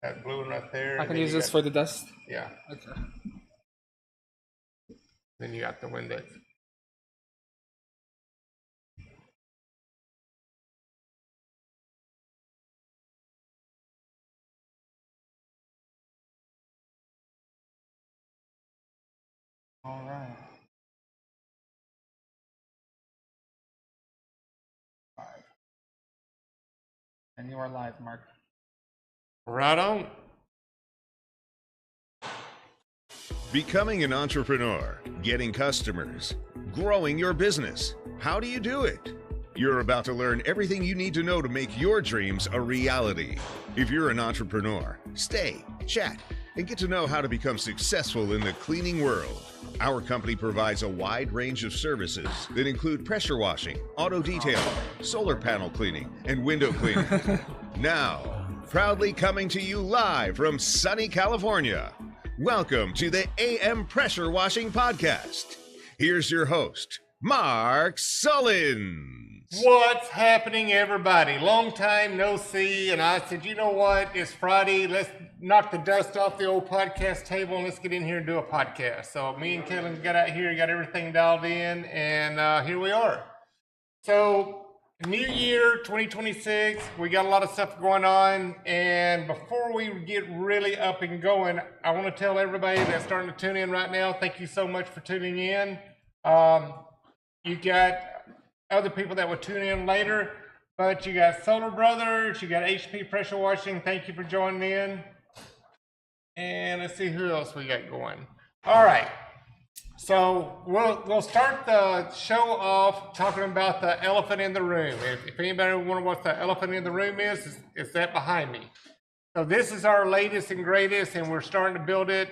That blue one right there. I can use this for the dust. Yeah. Okay. Then you got the Windex. All right. Live. And you are live, Mark. Right on. Becoming an entrepreneur, getting customers, growing your business. How do you do it? You're about to learn everything you need to know to make your dreams a reality. If you're an entrepreneur, stay, chat, and get to know how to become successful in the cleaning world. Our company provides a wide range of services that include pressure washing, auto detail, solar panel cleaning, and window cleaning. Now, proudly coming to you live from sunny California. Welcome to the AM Pressure Washing Podcast. Here's your host, Mark Sullins. What's happening, everybody? Long time no see, and I said, you know what? It's Friday. Let's knock the dust off the old podcast table and let's get in here and do a podcast. So me and Kevin got out here, got everything dialed in, and here we are. So new year 2026, we got a lot of stuff going on, and before we get really up and going, I want to tell everybody that's starting to tune in right now, thank you so much for tuning in. You got other people that will tune in later, but you got Solar Brothers, you got HP Pressure Washing, thank you for joining in. And let's see who else we got going. All right. So we'll start the show off talking about the elephant in the room. If anybody wonder what the elephant in the room is, it's that behind me. So this is our latest and greatest, and we're starting to build it.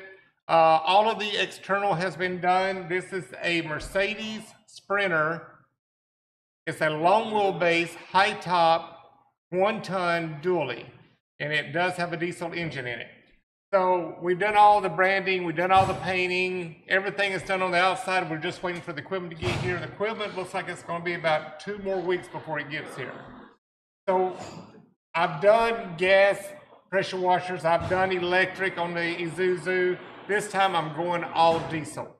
All of the external has been done. This is a Mercedes Sprinter. It's a long wheelbase, high top, 1-ton dually, and it does have a diesel engine in it. So we've done all the branding, we've done all the painting, everything is done on the outside. We're just waiting for the equipment to get here. The equipment looks like it's going to be about 2 more weeks before it gets here. So I've done gas pressure washers, I've done electric on the Isuzu. This time I'm going all diesel.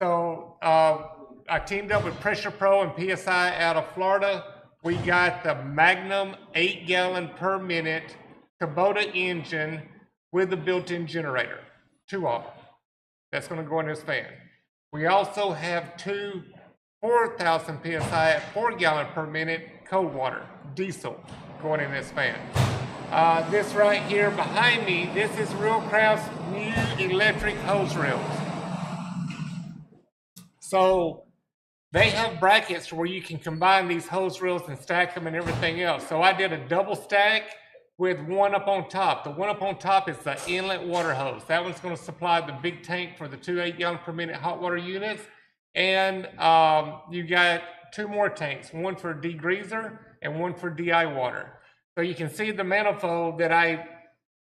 So I teamed up with Pressure Pro and PSI out of Florida. We got the Magnum 8-gallon per minute Kubota engine with the built-in generator, 2 of them. That's going to go in this fan. We also have 2 4,000 PSI at 4-gallon per minute cold water, diesel, going in this fan. This right here behind me, this is Real Craft's new electric hose reels. So they have brackets where you can combine these hose reels and stack them and everything else. So I did a double stack with one up on top. The one up on top is the inlet water hose. That one's going to supply the big tank for the 2 8-gallon per minute hot water units. And you got 2 more tanks, one for degreaser and one for DI water. So you can see the manifold that I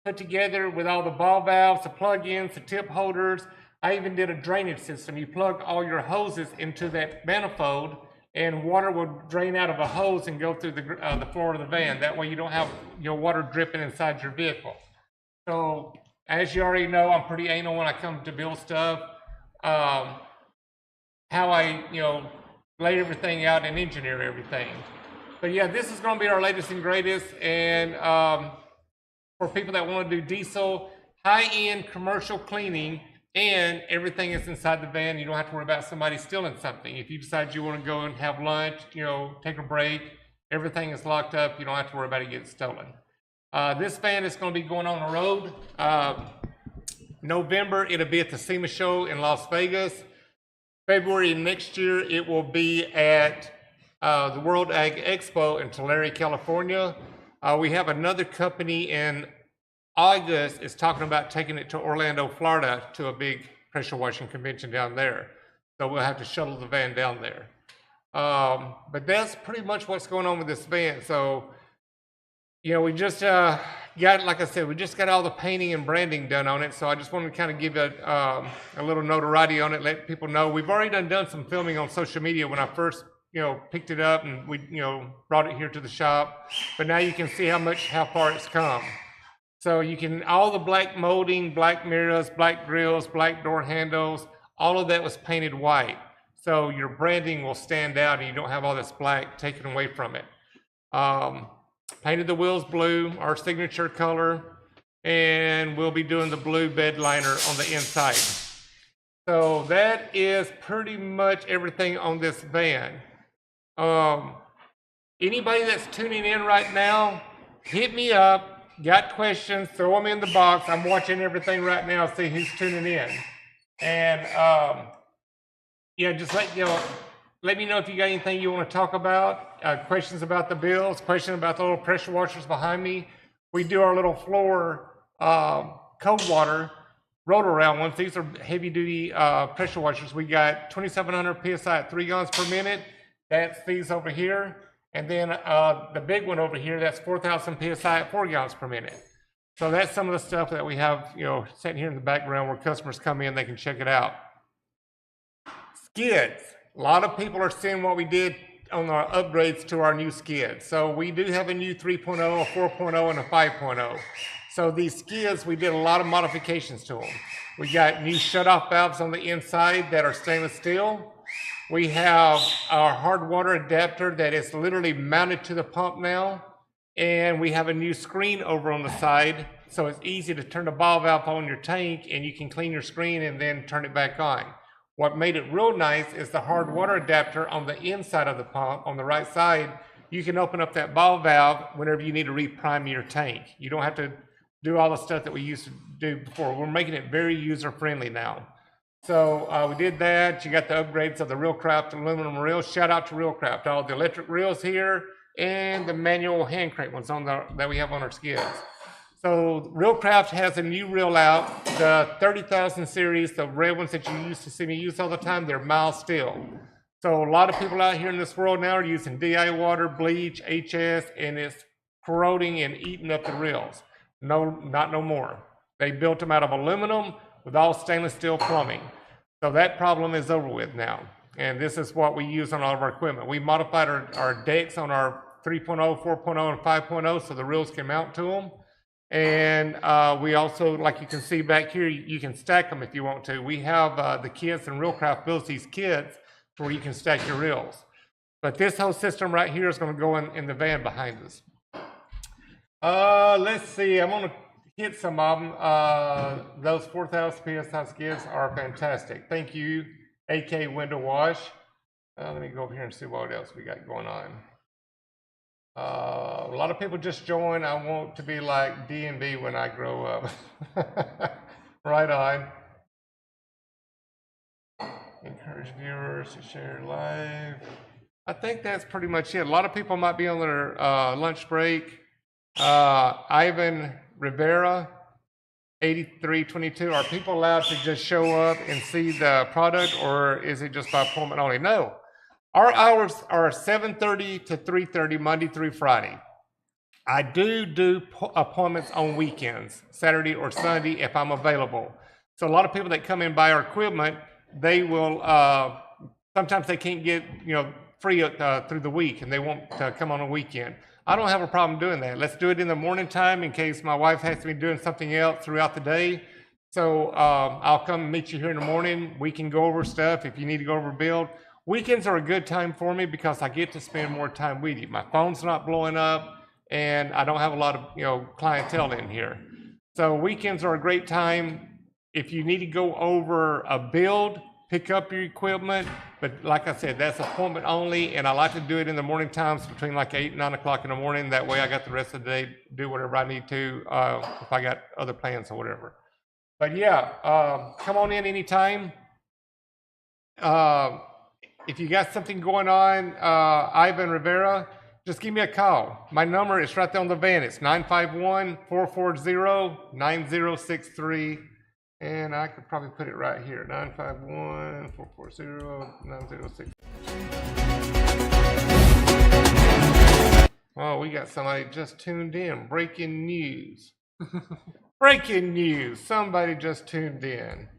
put together with all the ball valves, the plug-ins, the tip holders. I even did a drainage system. You plug all your hoses into that manifold, and water will drain out of a hose and go through the floor of the van. That way you don't have water dripping inside your vehicle. So as you already know, I'm pretty anal when I come to build stuff. How I lay everything out and engineer everything. But yeah, this is going to be our latest and greatest. And for people that want to do diesel, high-end commercial cleaning, and everything is inside the van. You don't have to worry about somebody stealing something. If you decide you want to go and have lunch, take a break, everything is locked up. You don't have to worry about it getting stolen. This van is going to be going on the road. November, it'll be at the SEMA show in Las Vegas. February next year, it will be at the World Ag Expo in Tulare, California. We have another company in August is talking about taking it to Orlando, Florida, to a big pressure washing convention down there. So we'll have to shuttle the van down there. But that's pretty much what's going on with this van. So, we just got, like I said, we just got all the painting and branding done on it. So I just wanted to kind of give it a little notoriety on it, let people know. We've already done some filming on social media when I first, picked it up and we, brought it here to the shop. But now you can see how far it's come. So you can, all the black molding, black mirrors, black grills, black door handles, all of that was painted white. So your branding will stand out and you don't have all this black taken away from it. Painted the wheels blue, our signature color, and we'll be doing the blue bed liner on the inside. So that is pretty much everything on this van. Anybody that's tuning in right now, hit me up, got questions, throw them in the box. I'm watching everything right now, see who's tuning in. And yeah, just let me know if you got anything you want to talk about, questions about the bills, questions about the little pressure washers behind me. We do our little floor cold water rotor around ones. These are heavy duty pressure washers. We got 2,700 PSI at 3 gallons per minute. That's these over here. And then the big one over here, that's 4,000 PSI at 4 gallons per minute. So that's some of the stuff that we have, sitting here in the background where customers come in, they can check it out. Skids. A lot of people are seeing what we did on our upgrades to our new skids. So we do have a new 3.0, a 4.0, and a 5.0. So these skids, we did a lot of modifications to them. We got new shutoff valves on the inside that are stainless steel. We have our hard water adapter that is literally mounted to the pump now. And we have a new screen over on the side. So it's easy to turn the ball valve on your tank and you can clean your screen and then turn it back on. What made it real nice is the hard water adapter on the inside of the pump, on the right side. You can open up that ball valve whenever you need to reprime your tank. You don't have to do all the stuff that we used to do before. We're making it very user-friendly now. So we did that. You got the upgrades of the Realcraft aluminum reels. Shout out to Realcraft. All the electric reels here and the manual hand crank ones that we have on our skids. So Realcraft has a new reel out, the 30,000 series, the red ones that you used to see me use all the time, they're mild steel. So a lot of people out here in this world now are using DI water, bleach, HS, and it's corroding and eating up the reels. No, not no more. They built them out of aluminum with all stainless steel plumbing. So that problem is over with now. And this is what we use on all of our equipment. We modified our decks on our 3.0, 4.0, and 5.0 so the reels can mount to them. And we also, like you can see back here, you can stack them if you want to. We have the kits, and Realcraft builds these kits where you can stack your reels. But this whole system right here is going to go in the van behind us. Let's see, I'm going to hit some of them. Those 4,000 PSI skids are fantastic. Thank you, AK Window Wash. Let me go over here and see what else we got going on. A lot of people just join. I want to be like D&B when I grow up. Right on. Encourage viewers to share live. I think that's pretty much it. A lot of people might be on their lunch break. Ivan Rivera, 8322. Are people allowed to just show up and see the product, or is it just by appointment only? No. Our hours are 7:30 to 3:30 Monday through Friday. I do appointments on weekends, Saturday or Sunday if I'm available. So a lot of people that come in buy our equipment, they will, sometimes they can't get, free through the week and they want to come on a weekend. I don't have a problem doing that. Let's do it in the morning time in case my wife has to be doing something else throughout the day. So I'll come meet you here in the morning. We can go over stuff if you need to go over build. Weekends are a good time for me because I get to spend more time with you. My phone's not blowing up and I don't have a lot of clientele in here. So weekends are a great time. If you need to go over a build, pick up your equipment, but like I said, that's appointment only, and I like to do it in the morning times between like 8 and 9 o'clock in the morning. That way I got the rest of the day to do whatever I need to if I got other plans or whatever. But yeah, come on in anytime. If you got something going on, Ivan Rivera, just give me a call. My number is right there on the van. It's 951-440-9063. And I could probably put it right here, 951-440-9063. Oh, we got somebody just tuned in. Breaking news. Breaking news. Somebody just tuned in.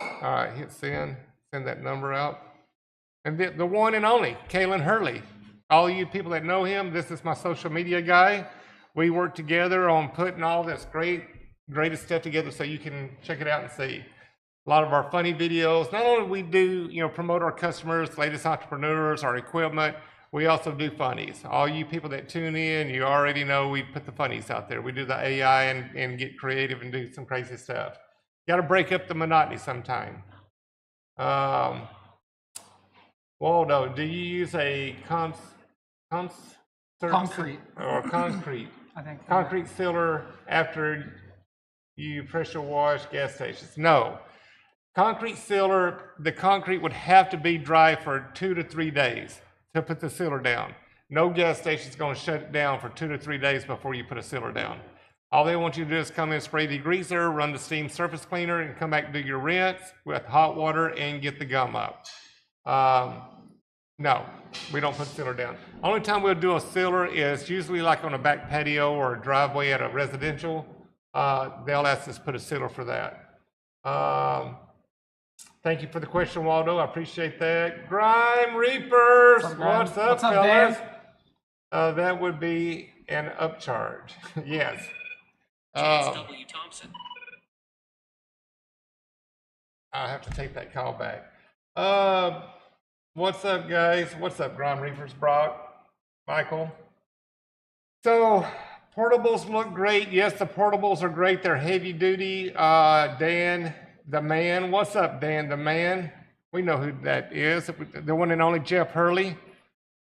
All right, hit send. Send that number out. And the one and only, Kalen Hurley. All you people that know him, this is my social media guy. We work together on putting all this greatest stuff together so you can check it out and see. A lot of our funny videos, not only we do, promote our customers, latest entrepreneurs, our equipment, we also do funnies. All you people that tune in, you already know we put the funnies out there. We do the AI and get creative and do some crazy stuff. Got to break up the monotony sometime. Waldo, do you use a Concrete. or concrete? I think. Concrete sealer after you pressure wash gas stations? No. Concrete sealer, the concrete would have to be dry for 2 to 3 days to put the sealer down. No gas station is going to shut it down for 2 to 3 days before you put a sealer down. All they want you to do is come in, spray the degreaser, run the steam surface cleaner, and come back and do your rinse with hot water and get the gum up. No, we don't put sealer down. Only time we'll do a sealer is usually like on a back patio or a driveway at a residential. They'll ask us to put a sealer for that. Thank you for the question, Waldo. I appreciate that. Grime Reapers, what's up, fellas? That would be an upcharge. Yes. W. Thompson. I have to take that call back. What's up, guys? What's up, Grime Reapers? Brock, Michael. So, portables look great. Yes, the portables are great. They're heavy duty. Dan, the man. What's up, Dan, the man? We know who that is. The one and only Jeff Hurley.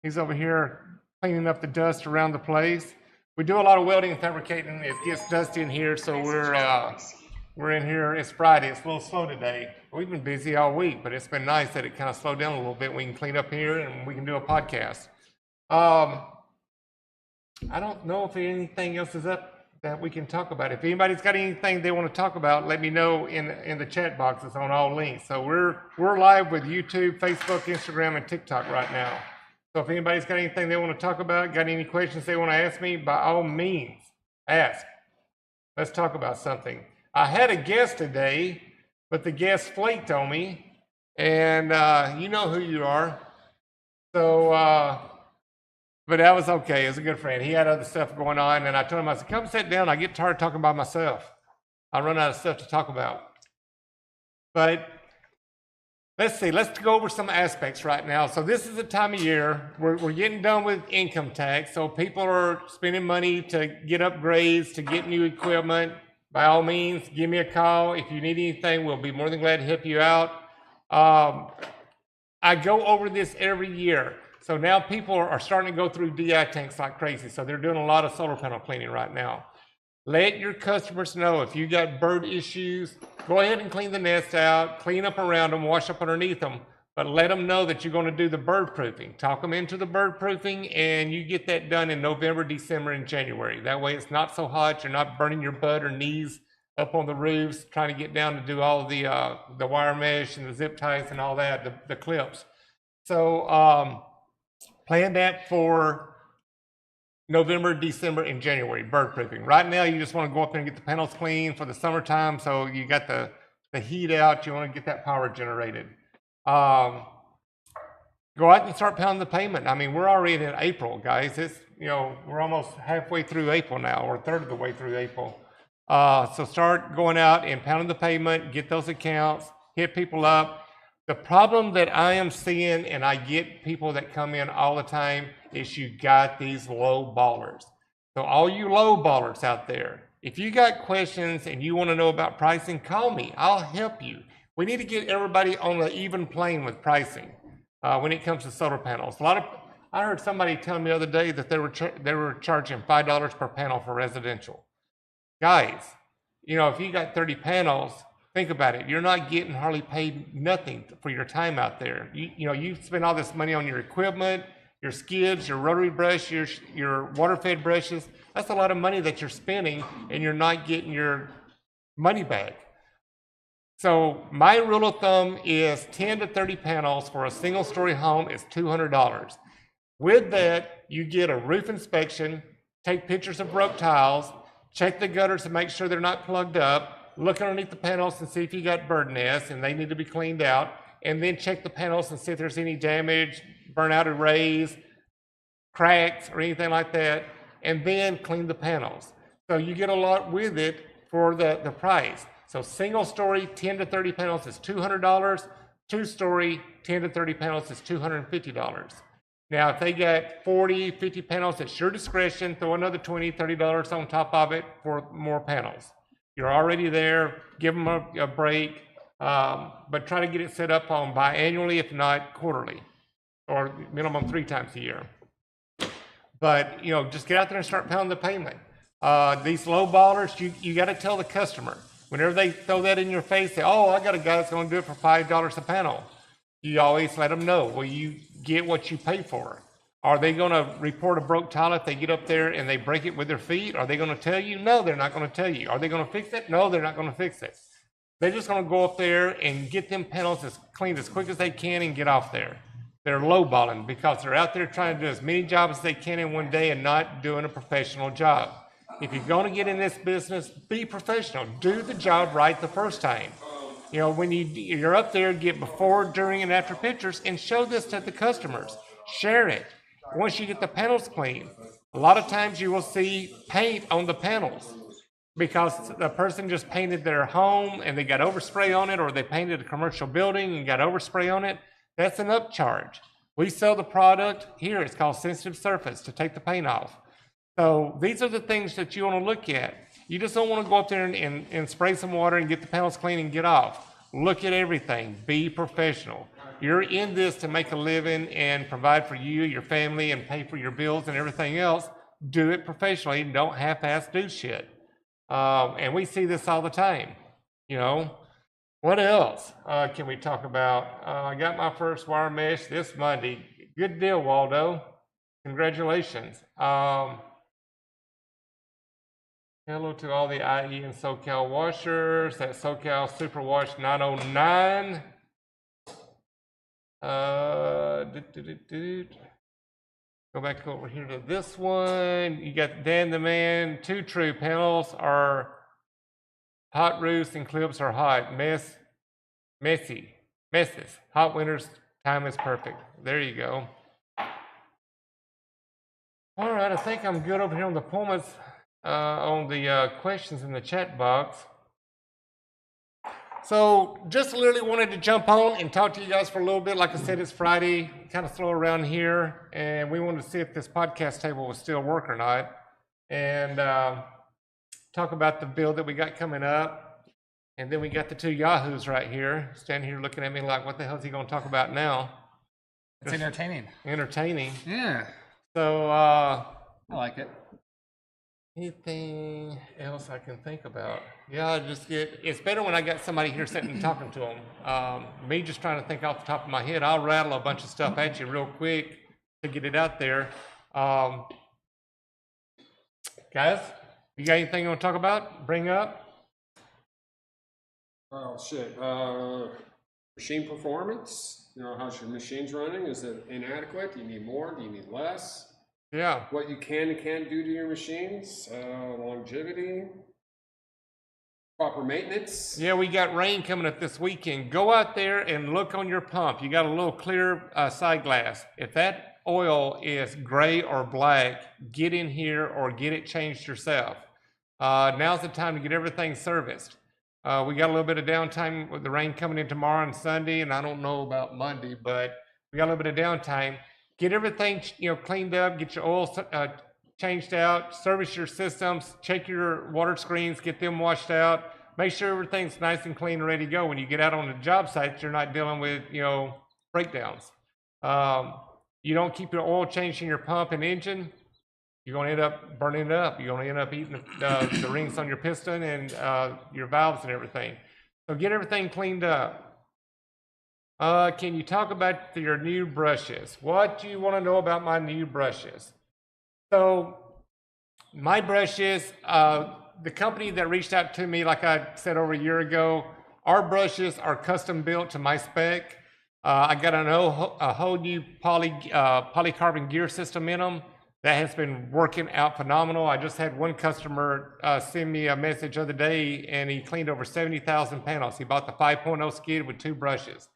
He's over here cleaning up the dust around the place. We do a lot of welding and fabricating. It gets dusty in here, so we're in here. It's Friday. It's a little slow today. We've been busy all week, but it's been nice that it kind of slowed down a little bit. We can clean up here and we can do a podcast. I don't know if anything else is up that we can talk about. If anybody's got anything they want to talk about, let me know in the chat boxes on all links. So we're live with YouTube, Facebook, Instagram, and TikTok right now. So if anybody's got anything they want to talk about, got any questions they want to ask me, by all means, ask. Let's talk about something. I had a guest today, but the guest flaked on me, and you know who you are. So, but that was okay. It was a good friend. He had other stuff going on, and I told him, I said, come sit down. I get tired talking by myself. I run out of stuff to talk about. But let's see. Let's go over some aspects right now. So this is the time of year. We're getting done with income tax, so people are spending money to get upgrades, to get new equipment. By all means, give me a call. If you need anything, we'll be more than glad to help you out. I go over this every year. So now people are starting to go through DI tanks like crazy. So they're doing a lot of solar panel cleaning right now. Let your customers know if you got bird issues, go ahead and clean the nest out, clean up around them, wash up underneath them, but let them know that you're going to do the bird proofing. Talk them into the bird proofing, and you get that done in November, December, and January. That way it's not so hot. You're not burning your butt or knees up on the roofs trying to get down to do all the wire mesh and the zip ties and all that, the clips. So plan that for November, December, and January, bird proofing. Right now, you just want to go up there and get the panels clean for the summertime, so you got the heat out. You want to get that power generated. Go out and start pounding the payment. I mean, we're already in April, guys. It's, we're almost halfway through April now, or a third of the way through April. So start going out and pounding the payment, get those accounts, hit people up. The problem that I am seeing, and I get people that come in all the time, is you got these low ballers. So all you low ballers out there, if you got questions and you want to know about pricing, call me. I'll help you. We need to get everybody on an even plane with pricing when it comes to solar panels. I heard somebody tell me the other day that they were charging $5 per panel for residential. Guys, if you got 30 panels, think about it. You're not getting hardly paid nothing for your time out there. You spend all this money on your equipment, your skids, your rotary brush, your water-fed brushes. That's a lot of money that you're spending, and you're not getting your money back. So my rule of thumb is 10 to 30 panels for a single-story home is $200. With that, you get a roof inspection, take pictures of broke tiles, check the gutters to make sure they're not plugged up, look underneath the panels and see if you got bird nests and they need to be cleaned out, and then check the panels and see if there's any damage, burnout arrays, cracks, or anything like that. and then clean the panels. So you get a lot with it for the price. So single story 10 to 30 panels is $200. Two story 10 to 30 panels is $250. Now, if they get 40, 50 panels, it's your discretion. Throw another $20, $30 on top of it for more panels. You're already there. Give them a break, but try to get it set up on biannually, if not quarterly, or minimum 3 times a year. But, you know, just get out there and start pounding the pavement. These low ballers, you got to tell the customer. Whenever they throw that in your face, say, oh, I got a guy that's going to do it for $5 a panel. You always let them know, well, you get what you pay for. Are they going to report a broke tile if they get up there and they break it with their feet? Are they going to tell you? No, they're not going to tell you. Are they going to fix it? No, they're not going to fix it. They're just going to go up there and get them panels as cleaned as quick as they can and get off there. They're lowballing because they're out there trying to do as many jobs as they can in one day and not doing a professional job. If you're going to get in this business, be professional. Do the job right the first time. You know, when you're up there, get before, during, and after pictures and show this to the customers. Share it. Once you get the panels clean, a lot of times you will see paint on the panels because the person just painted their home and they got overspray on it, or they painted a commercial building and got overspray on it. That's an upcharge. We sell the product here. It's called sensitive surface to take the paint off. So these are the things that you want to look at. You just don't want to go up there and spray some water and get the panels clean and get off. Look at everything. Be professional. You're in this to make a living and provide for you, your family, and pay for your bills and everything else. Do it professionally. Don't half-ass do shit. And we see this all the time. You know, what else can we talk about? I got my first wire mesh this Monday. Good deal, Waldo. Congratulations. Hello to all the IE and SoCal washers. That SoCal Superwash 909. Go back over here to this one. You got Dan the Man. 2 true panels are hot. Roofs and clips are hot. Messes. Hot winters, time is perfect. There you go. All right, I think I'm good over here on the Pumas. On the questions in the chat box. So just literally wanted to jump on and talk to you guys for a little bit. Like I said, it's Friday, kind of slow around here, and we wanted to see if this podcast table would still work or not, and talk about the build that we got coming up. And then we got the 2 yahoos right here, standing here looking at me like, what the hell is he going to talk about now? It's entertaining. Entertaining. Yeah. So, I like it. Anything else I can think about? Yeah, it's better when I got somebody here sitting and talking to them. Me just trying to think off the top of my head, I'll rattle a bunch of stuff at you real quick to get it out there. Guys, you got anything you want to talk about? Bring up? Oh, shit. Machine performance? You know, how's your machines running? Is it inadequate? Do you need more? Do you need less? Yeah. What you can and can't do to your machines, longevity, proper maintenance. Yeah, we got rain coming up this weekend. Go out there and look on your pump. You got a little clear side glass. If that oil is gray or black, get in here or get it changed yourself. Now's the time to get everything serviced. We got a little bit of downtime with the rain coming in tomorrow and Sunday, and I don't know about Monday, but we got a little bit of downtime. Get everything, cleaned up, get your oil changed out, service your systems, check your water screens, get them washed out, make sure everything's nice and clean and ready to go. When you get out on the job site, you're not dealing with, breakdowns. You don't keep your oil changed in your pump and engine, you're going to end up burning it up. You're going to end up eating the rings on your piston and your valves and everything. So get everything cleaned up. Can you talk about your new brushes? What do you want to know about my new brushes? So my brushes, the company that reached out to me, like I said over a year ago, our brushes are custom built to my spec. I got a whole new polycarbon gear system in them that has been working out phenomenal. I just had one customer send me a message the other day, and he cleaned over 70,000 panels. He bought the 5.0 skid with 2 brushes.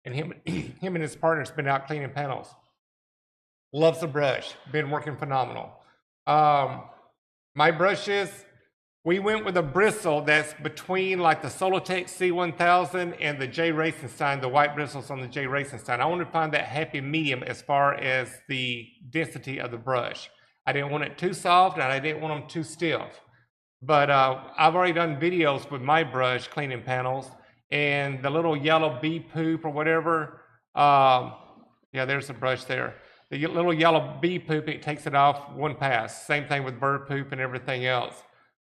And him and his partner's been out cleaning panels. Loves the brush, been working phenomenal. My brushes, we went with a bristle that's between like the Solotech C1000 and the J. Racenstein, the white bristles on the J. Racenstein. I wanted to find that happy medium as far as the density of the brush. I didn't want it too soft and I didn't want them too stiff. But I've already done videos with my brush cleaning panels, and the little yellow bee poop or whatever, yeah, there's the brush there. The little yellow bee poop, it takes it off one pass. Same thing with bird poop and everything else.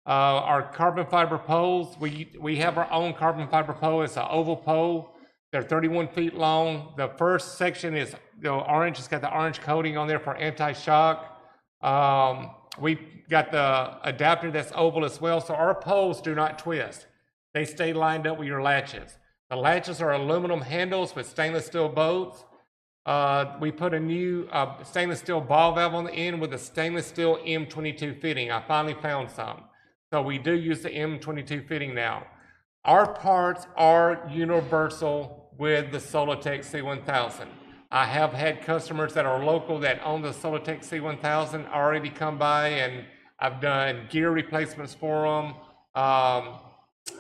Our carbon fiber poles, we have our own carbon fiber pole. It's an oval pole. They're 31 feet long. The first section is orange. It's got the orange coating on there for anti-shock. We got the adapter that's oval as well, so our poles do not twist. They stay lined up with your latches. The latches are aluminum handles with stainless steel bolts. We put a new stainless steel ball valve on the end with a stainless steel M22 fitting. I finally found some. So we do use the M22 fitting now. Our parts are universal with the Solotech C1000. I have had customers that are local that own the Solotech C1000 already come by, and I've done gear replacements for them.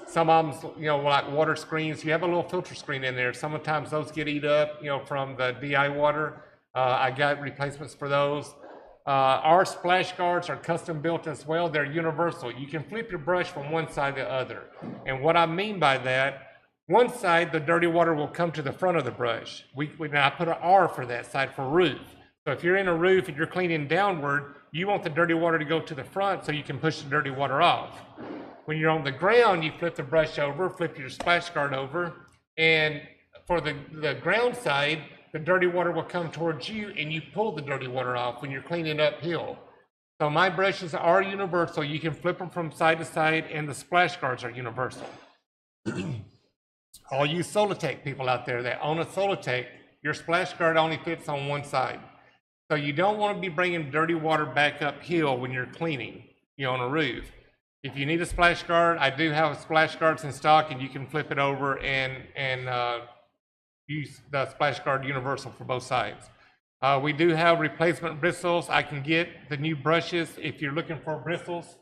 Some of them, like water screens. You have a little filter screen in there. Sometimes those get eat up, from the DI water. I got replacements for those. Our splash guards are custom built as well. They're universal. You can flip your brush from one side to the other. And what I mean by that, one side, the dirty water will come to the front of the brush. Now I put an R for that side for roof. So if you're in a roof and you're cleaning downward, you want the dirty water to go to the front so you can push the dirty water off. When you're on the ground, you flip the brush over, flip your splash guard over, and for the ground side, the dirty water will come towards you and you pull the dirty water off when you're cleaning uphill. So my brushes are universal. You can flip them from side to side, and the splash guards are universal. All you Solotech people out there that own a Solotech, your splash guard only fits on one side. So you don't want to be bringing dirty water back uphill when you're cleaning, on a roof. If you need a splash guard, I do have splash guards in stock, and you can flip it over and use the splash guard universal for both sides. We do have replacement bristles. I can get the new brushes if you're looking for bristles.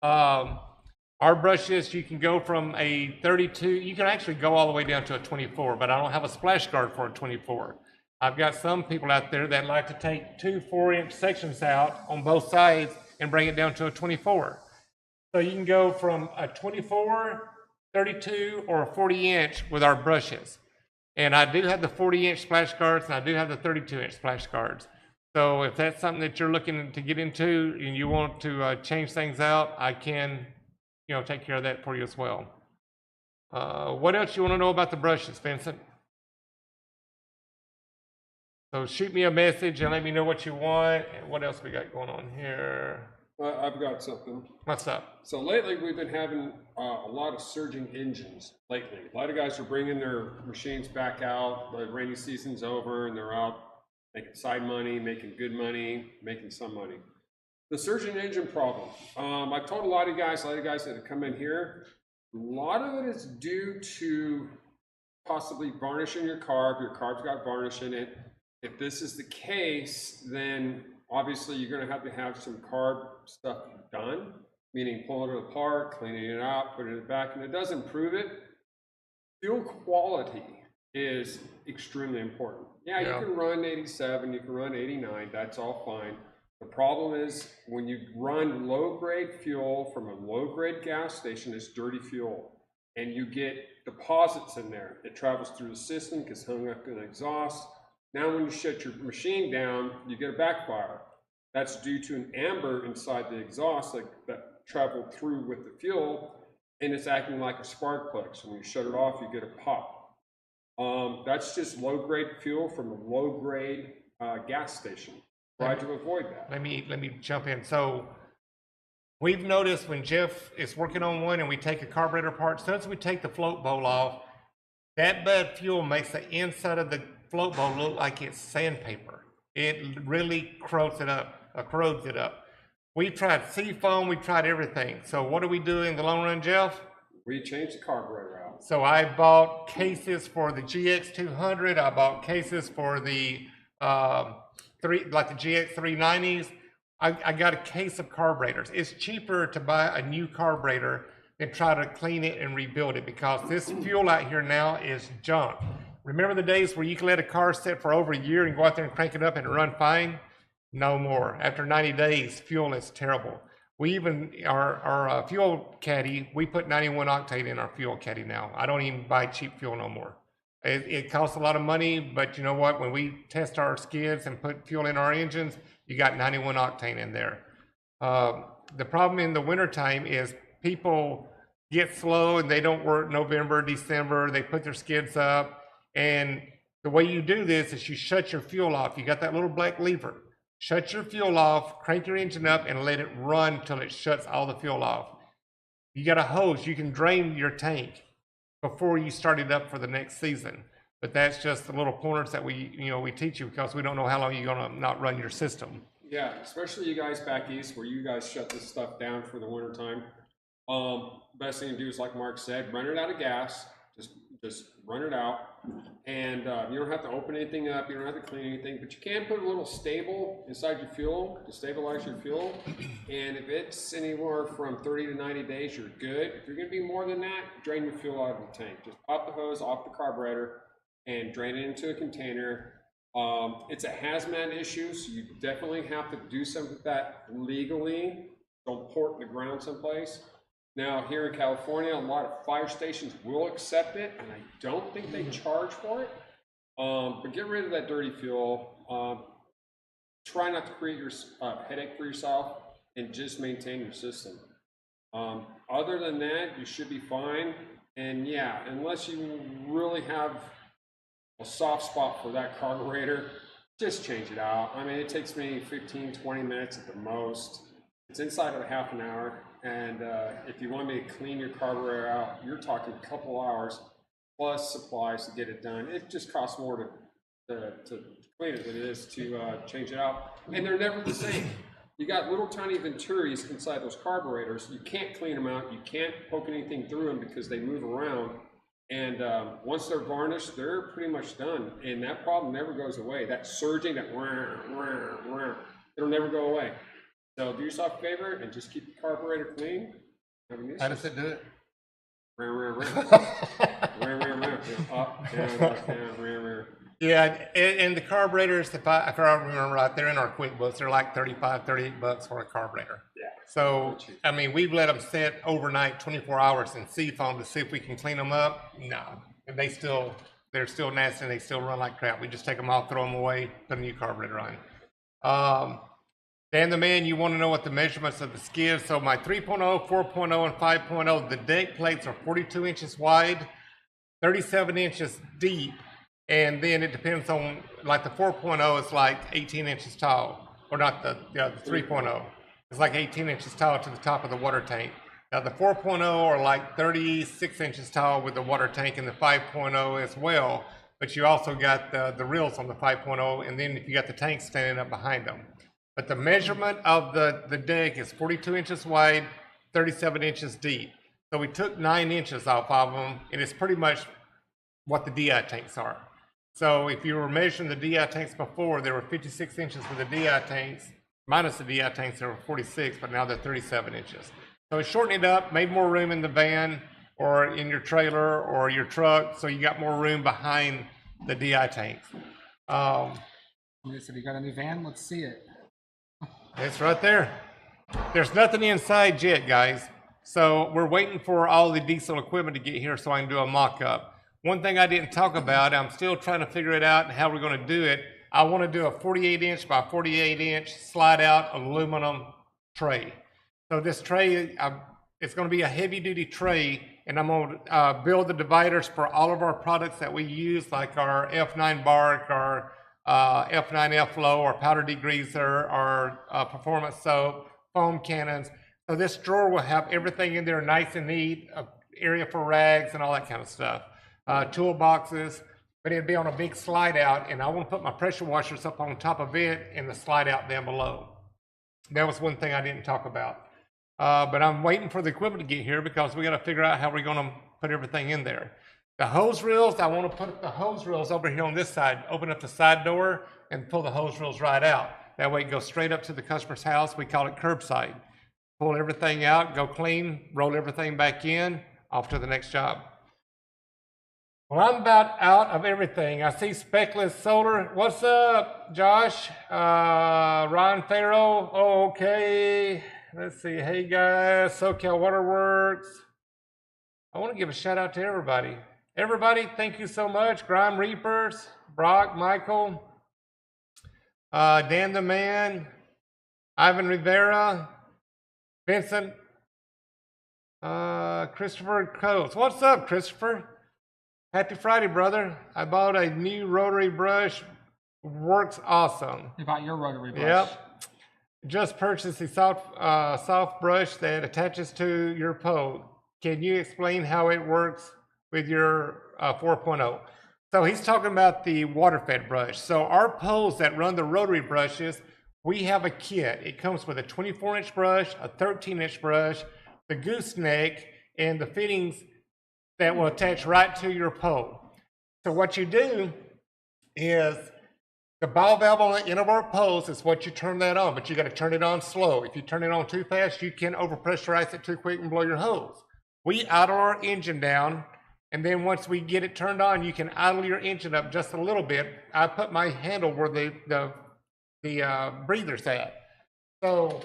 Our brushes, you can go from a 32, you can actually go all the way down to a 24, but I don't have a splash guard for a 24. I've got some people out there that like to take 2 4-inch sections out on both sides and bring it down to a 24. So you can go from a 24, 32, or a 40-inch with our brushes. And I do have the 40-inch splash guards, and I do have the 32-inch splash guards. So if that's something that you're looking to get into and you want to change things out, I can, take care of that for you as well. What else you want to know about the brushes, Vincent? So shoot me a message and let me know what you want. And what else we got going on here? I've got something. What's up? So lately we've been having a lot of surging engines lately. A lot of guys are bringing their machines back out. The rainy season's over and they're out making side money, making good money, making some money. The surging engine problem. I've told a lot of guys that have come in here, a lot of it is due to possibly varnish in your carb. Your carb's got varnish in it. If this is the case, then obviously you're going to have some carb stuff done, meaning pulling it apart, cleaning it out, putting it back, and it does improve it. Fuel quality is extremely important. Yeah, you can run 87, you can run 89, that's all fine. The problem is when you run low-grade fuel from a low-grade gas station, it's dirty fuel, and you get deposits in there. It travels through the system, gets hung up in the exhaust. Now when you shut your machine down, you get a backfire. That's due to an amber inside the exhaust that traveled through with the fuel, and it's acting like a spark plug. So when you shut it off, you get a pop. That's just low-grade fuel from a low-grade gas station. Try to avoid that. Let me jump in. So we've noticed when Jeff is working on one and we take a carburetor apart, as soon as we take the float bowl off, that bad fuel makes the inside of the float bowl look like it's sandpaper. It really corrodes it up. We've tried seafoam, we've tried everything. So what do we do in the long run, Jeff? We changed the carburetor out. So I bought cases for the GX200. I bought cases for the the GX390s. I got a case of carburetors. It's cheaper to buy a new carburetor than try to clean it and rebuild it, because this fuel out here now is junk. Remember the days where you could let a car sit for over a year and go out there and crank it up and it run fine? No more. After 90 days, fuel is terrible. We even, our fuel caddy, we put 91 octane in our fuel caddy now. I don't even buy cheap fuel no more. It costs a lot of money, but you know what? When we test our skids and put fuel in our engines, you got 91 octane in there. The problem in the wintertime is people get slow and they don't work November, December. They put their skids up. And the way you do this is you shut your fuel off. You got that little black lever. Shut your fuel off, crank your engine up, and let it run till it shuts all the fuel off. You got a hose. You can drain your tank before you start it up for the next season. But that's just the little pointers that we teach you, because we don't know how long you're gonna not run your system. Yeah, especially you guys back east where you guys shut this stuff down for the winter time. Best thing to do is, like Mark said, run it out of gas. Just run it out, and you don't have to open anything up. You don't have to clean anything, but you can put a little stable inside your fuel to stabilize your fuel. And if it's anywhere from 30 to 90 days, you're good. If you're going to be more than that, drain your fuel out of the tank. Just pop the hose off the carburetor and drain it into a container. It's a hazmat issue, so you definitely have to do something with that legally. Don't pour it in the ground someplace. Now, here in California, a lot of fire stations will accept it, and I don't think they charge for it. But get rid of that dirty fuel. Try not to create your headache for yourself, and just maintain your system. Other than that, you should be fine. And yeah, unless you really have a soft spot for that carburetor, just change it out. I mean, it takes me 15, 20 minutes at the most. It's inside of a half an hour. And if you want me to clean your carburetor out, you're talking a couple hours plus supplies to get it done. It just costs more to clean it than it is to change it out. And they're never the same. You got little tiny venturis inside those carburetors. You can't clean them out. You can't poke anything through them because they move around. And once they're varnished, they're pretty much done. And that problem never goes away. That surging, that it'll never go away. So do yourself a favor and just keep the carburetor clean. How does it do it? Up, down, up, down, Yeah, and the carburetors, if I remember right, they're in our QuickBooks. They're like $35-$38 for a carburetor. Yeah. So, I mean, we've let them sit overnight, 24 hours in seafoam to see if we can clean them up. No, and they're still nasty and they still run like crap. We just take them off, throw them away, put a new carburetor on. Dan the Man, you want to know what the measurements of the skid. So my 3.0, 4.0, and 5.0, the deck plates are 42 inches wide, 37 inches deep, and then it depends on, like the 4.0 is like 18 inches tall, or not the 3.0. It's like 18 inches tall to the top of the water tank. Now the 4.0 are like 36 inches tall with the water tank, and the 5.0 as well, but you also got the reels on the 5.0, and then if you got the tank standing up behind them. But the measurement of the deck is 42 inches wide, 37 inches deep. So we took 9 inches off of them, and it's pretty much what the DI tanks are. So if you were measuring the DI tanks before, there were 56 inches for the DI tanks, minus the DI tanks, there were 46, but now they're 37 inches. So it shortened it up, made more room in the van, or in your trailer, or your truck, so you got more room behind the DI tanks. You said you got a new van? Let's see it. It's right there. There's nothing inside yet, guys. So we're waiting for all the diesel equipment to get here so I can do a mock-up. One thing I didn't talk about, I'm still trying to figure it out and how we're going to do it. I want to do a 48-inch by 48-inch slide-out aluminum tray. So this tray, it's going to be a heavy-duty tray, and I'm going to build the dividers for all of our products that we use, like our F9 bark, our F9F low, or powder degreaser, or performance soap, foam cannons. So this drawer will have everything in there nice and neat, area for rags and all that kind of stuff. Toolboxes, but it'd be on a big slide out, and I want to put my pressure washers up on top of it and the slide out down below. That was one thing I didn't talk about. But I'm waiting for the equipment to get here because we got to figure out how we're going to put everything in there. The hose reels, I want to put the hose reels over here on this side, open up the side door and pull the hose reels right out. That way it goes straight up to the customer's house. We call it curbside. Pull everything out, go clean, roll everything back in, off to the next job. Well, I'm about out of everything. I see Speckless Solar. What's up, Josh? Ron Farrow. Oh, okay. Let's see. Hey, guys. SoCal Waterworks. I want to give a shout out to everybody. Everybody, thank you so much. Grime Reapers, Brock, Michael, Dan the Man, Ivan Rivera, Vincent, Christopher Coates. What's up, Christopher? Happy Friday, brother. I bought a new rotary brush. Works awesome. You bought your rotary brush. Yep. Just purchased a soft brush that attaches to your pole. Can you explain how it works with your 4.0? So he's talking about the water-fed brush. So our poles that run the rotary brushes, we have a kit. It comes with a 24-inch brush, a 13-inch brush, the gooseneck, and the fittings that will attach right to your pole. So what you do is the ball valve on the end of our poles is what you turn that on, but you got to turn it on slow. If you turn it on too fast, you can overpressurize it too quick and blow your hose. We idle our engine down, and then once we get it turned on, you can idle your engine up just a little bit. I put my handle where the breather's at. So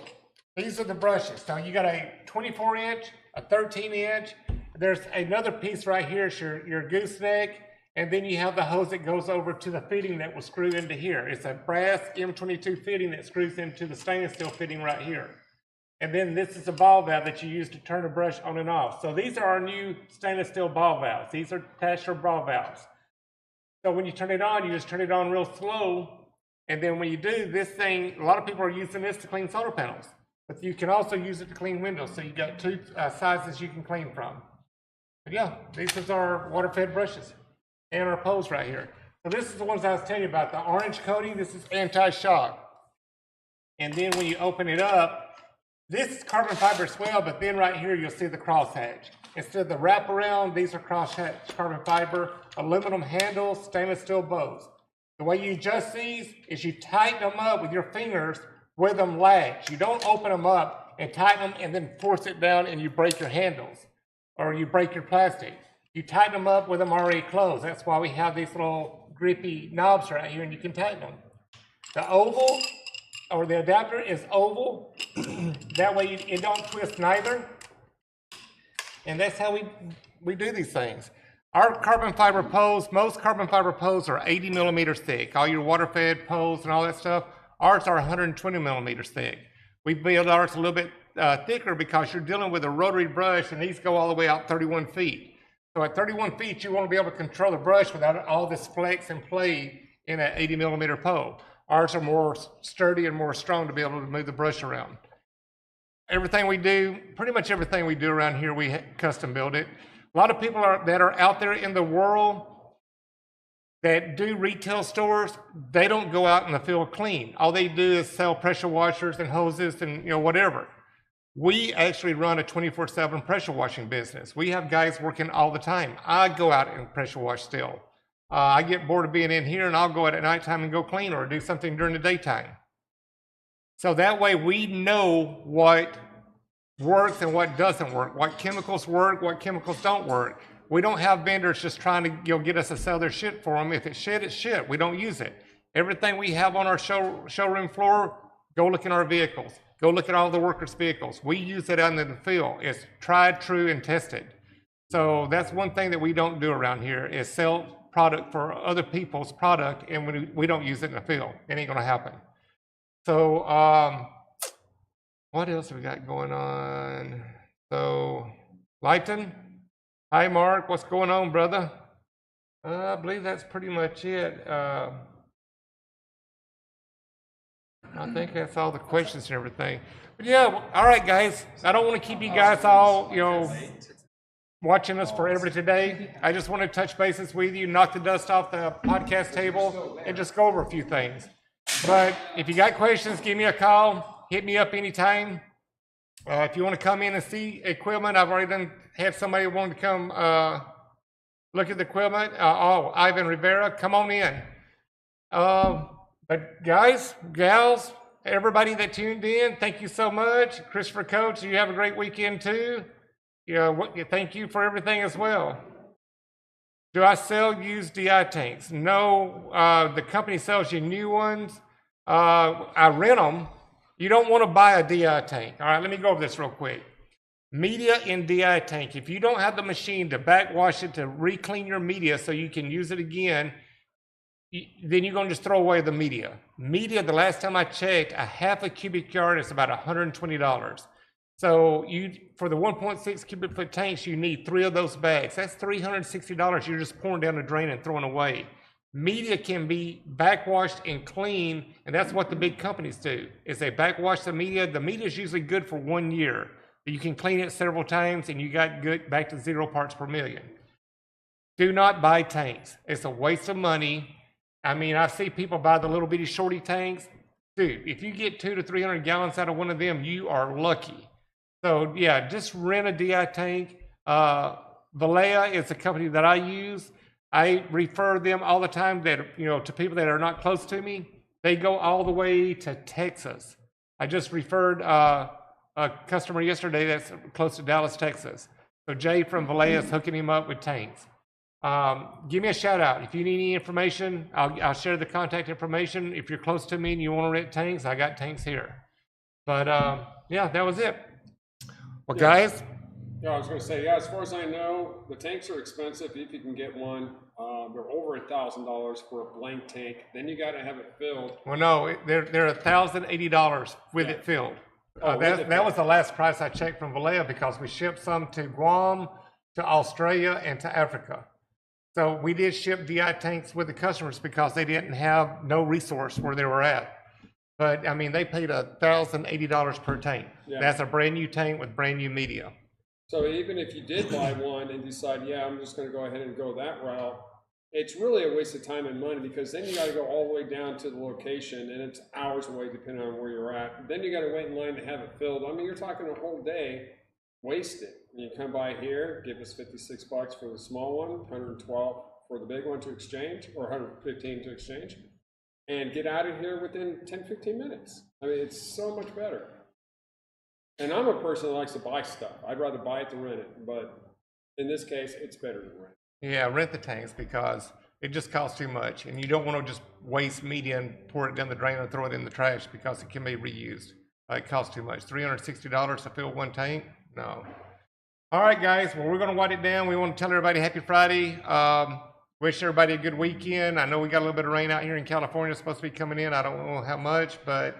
these are the brushes. So you got a 24-inch, a 13-inch. There's another piece right here, it's your gooseneck, and then you have the hose that goes over to the fitting that will screw into here. It's a brass M22 fitting that screws into the stainless steel fitting right here. And then this is a ball valve that you use to turn the brush on and off. So these are our new stainless steel ball valves. These are attached to ball valves. So when you turn it on, you just turn it on real slow. And then when you do this thing, a lot of people are using this to clean solar panels. But you can also use it to clean windows. So you've got two sizes you can clean from. But yeah, these are our water-fed brushes and our poles right here. So this is the ones I was telling you about. The orange coating, this is anti-shock. And then when you open it up, this is carbon fiber as well, but then right here you'll see the crosshatch. Instead of the wraparound, these are crosshatch carbon fiber, aluminum handles, stainless steel bows. The way you adjust these is you tighten them up with your fingers where them latch. You don't open them up and tighten them and then force it down and you break your handles or you break your plastic. You tighten them up with them already closed. That's why we have these little grippy knobs right here and you can tighten them. The oval or the adapter is oval. That way it don't twist neither. And that's how we do these things. Our carbon fiber poles, most carbon fiber poles are 80 millimeters thick. All your water-fed poles and all that stuff, ours are 120 millimeters thick. We build ours a little bit thicker because you're dealing with a rotary brush and these go all the way out 31 feet. So at 31 feet, you want to be able to control the brush without all this flex and play in an 80 millimeter pole. Ours are more sturdy and more strong to be able to move the brush around. Everything we do, pretty much everything we do around here, we custom build it. A lot of people that are out there in the world that do retail stores, they don't go out in the field clean. All they do is sell pressure washers and hoses and whatever. We actually run a 24/7 pressure washing business. We have guys working all the time. I go out and pressure wash still. I get bored of being in here and I'll go out at nighttime and go clean or do something during the daytime. So that way we know what works and what doesn't work, what chemicals work, what chemicals don't work. We don't have vendors just trying to get us to sell their shit for them. If it's shit, it's shit. We don't use it. Everything we have on our showroom floor, go look in our vehicles. Go look at all the workers' vehicles. We use it out in the field. It's tried, true, and tested. So that's one thing that we don't do around here is sell product for other people's product, and we don't use it in the field. It ain't gonna happen. So what else have we got going on? So Lighton, hi Mark, what's going on, brother? I believe that's pretty much it. I think that's all the questions and everything. But yeah, all right, guys. I don't want to keep you guys all, watching us forever today. I just want to touch bases with you, knock the dust off the podcast table, and just go over a few things. But if you got questions, give me a call. Hit me up anytime. If you want to come in and see equipment, I've already had somebody wanting to come look at the equipment. Ivan Rivera, come on in. But guys, gals, everybody that tuned in, thank you so much. Christopher Coates, you have a great weekend too. Thank you for everything as well. Do I sell used DI tanks? No, the company sells you new ones. I rent them. You don't want to buy a DI tank. All right, let me go over this real quick. Media in DI tank. If you don't have the machine to backwash it, to re-clean your media so you can use it again, then you're going to just throw away the media. Media, the last time I checked, a half a cubic yard is about $120. So for the 1.6 cubic foot tanks, you need 3 of those bags. That's $360 you're just pouring down the drain and throwing away. Media can be backwashed and clean, and that's what the big companies do, is they backwash the media. The media is usually good for 1 year. You can clean it several times and you got good back to 0 parts per million. Do not buy tanks. It's a waste of money. I mean, I see people buy the little bitty shorty tanks. Dude, if you get 200 to 300 gallons out of one of them, you are lucky. So yeah, just rent a DI tank. Valleja is a company that I use. I refer them all the time to people that are not close to me. They go all the way to Texas. I just referred a customer yesterday that's close to Dallas, Texas. So Jay from Valleja is hooking him up with tanks. Give me a shout out. If you need any information, I'll share the contact information. If you're close to me and you want to rent tanks, I got tanks here. But yeah, that was it. Well, guys. Yeah, I was going to say, as far as I know, the tanks are expensive if you can get one. They're over $1,000 for a blank tank. Then you got to have it filled. Well, no, they're $1,080 with it filled. That was the last price I checked from Valleja because we shipped some to Guam, to Australia, and to Africa. So we did ship DI tanks with the customers because they didn't have no resource where they were at. But I mean, they paid $1,080 per tank. Yeah. That's a brand new tank with brand new media. So even if you did buy one and decide, yeah, I'm just going to go ahead and go that route, it's really a waste of time and money because then you got to go all the way down to the location and it's hours away depending on where you're at. Then you got to wait in line to have it filled. I mean, you're talking a whole day wasted. You come by here, give us $56 for the small one, $112 for the big one to exchange, or $115 to exchange, and get out of here within 10-15 minutes. I mean, it's so much better. And I'm a person that likes to buy stuff. I'd rather buy it than rent it, but in this case, it's better than rent. Yeah, rent the tanks because it just costs too much, and you don't want to just waste media and pour it down the drain or throw it in the trash because it can be reused. It costs too much. $360 to fill one tank? No. All right, guys. Well, we're going to wind it down. We want to tell everybody Happy Friday. Wish everybody a good weekend. I know we got a little bit of rain out here in California. It's supposed to be coming in. I don't know how much, but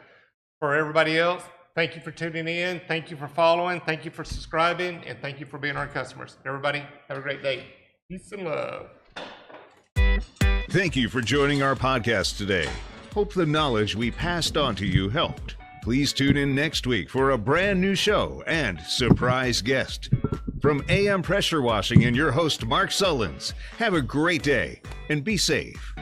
for everybody else, thank you for tuning in. Thank you for following. Thank you for subscribing. And thank you for being our customers. Everybody, have a great day. Peace and love. Thank you for joining our podcast today. Hope the knowledge we passed on to you helped. Please tune in next week for a brand new show and surprise guest. From AM Pressure Washing and your host, Mark Sullins, have a great day and be safe.